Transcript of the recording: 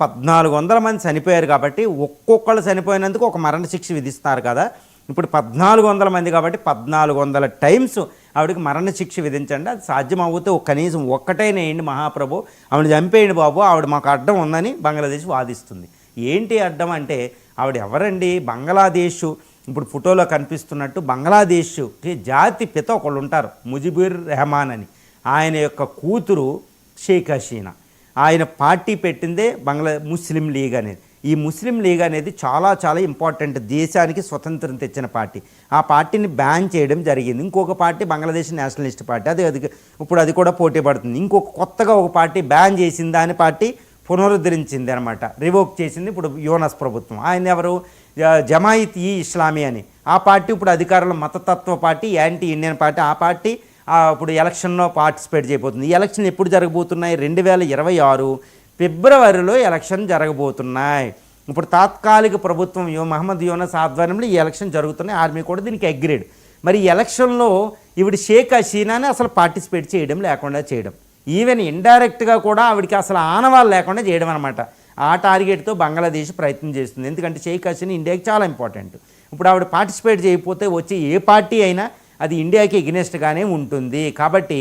1400 మంది చనిపోయారు కాబట్టి ఒక్కొక్కళ్ళు చనిపోయినందుకు ఒక మరణశిక్ష విధిస్తారు కదా. ఇప్పుడు 1400 మంది కాబట్టి 1400 టైమ్స్ ఆవిడకి మరణశిక్ష విధించండి. అది సాధ్యం అవుతే కనీసం ఒక్కటైనా మహాప్రభు ఆవిడ చంపేయండి బాబు, ఆవిడ మాకు అడ్డం ఉందని బంగ్లాదేశ్ వాదిస్తుంది. ఏంటి అడ్డం అంటే ఆవిడ ఎవరండి? బంగ్లాదేశ్ ఇప్పుడు ఫోటోలో కనిపిస్తున్నట్టు బంగ్లాదేశ్ జాతి పిత ఒకళ్ళు ఉంటారు, ముజిబుర్ రెహమాన్ అని. ఆయన యొక్క కూతురు షేక్ హసీనా. ఆయన పార్టీ పెట్టిందే ముస్లిం లీగ్ అనేది. ఈ ముస్లిం లీగ్ అనేది చాలా చాలా ఇంపార్టెంట్, దేశానికి స్వతంత్రం తెచ్చిన పార్టీ. ఆ పార్టీని బ్యాన్ చేయడం జరిగింది. ఇంకొక పార్టీ బంగ్లాదేశ్ నేషనలిస్ట్ పార్టీ, అది ఇప్పుడు అది కూడా పోటీ పడుతుంది. ఇంకొక కొత్తగా ఒక పార్టీ బ్యాన్ చేసింది, దాని పార్టీ పునరుద్ధరించింది అనమాట, రివోక్ చేసింది ఇప్పుడు యూనస్ ప్రభుత్వం. ఆయన ఎవరు? జమాయిత్ ఈ ఇస్లామీ అని. ఆ పార్టీ ఇప్పుడు అధికారంలో మతతత్వ పార్టీ, యాంటీ ఇండియన్ పార్టీ. ఆ పార్టీ ఇప్పుడు ఎలక్షన్లో పార్టిసిపేట్ చేయబోతుంది. ఈ ఎలక్షన్ ఎప్పుడు జరగబోతున్నాయి? 2026 ఫిబ్రవరిలో ఎలక్షన్ జరగబోతున్నాయి. ఇప్పుడు తాత్కాలిక ప్రభుత్వం మహమ్మద్ యూనస్ ఆధ్వర్యంలో ఈ ఎలక్షన్ జరుగుతున్నాయి. ఆర్మీ కూడా దీనికి అగ్రీడ్. మరి ఈ ఎలక్షన్లో ఈవిడ షేక్ హసీనాని అసలు పార్టిసిపేట్ లేకుండా చేయడం, ఈవెన్ ఇండైరెక్ట్గా కూడా ఆవిడకి అసలు ఆనవాళ్ళు లేకుండా చేయడం అనమాట. ఆ టార్గెట్తో బంగ్లాదేశ్ ప్రయత్నం చేస్తుంది. ఎందుకంటే షేక్ హసీనా ఇండియాకి చాలా ఇంపార్టెంట్. ఇప్పుడు ఆవిడ పార్టిసిపేట్ చేయకపోతే వచ్చే ఏ పార్టీ అయినా అది ఇండియాకి ఎగ్నెస్ట్గానే ఉంటుంది. కాబట్టి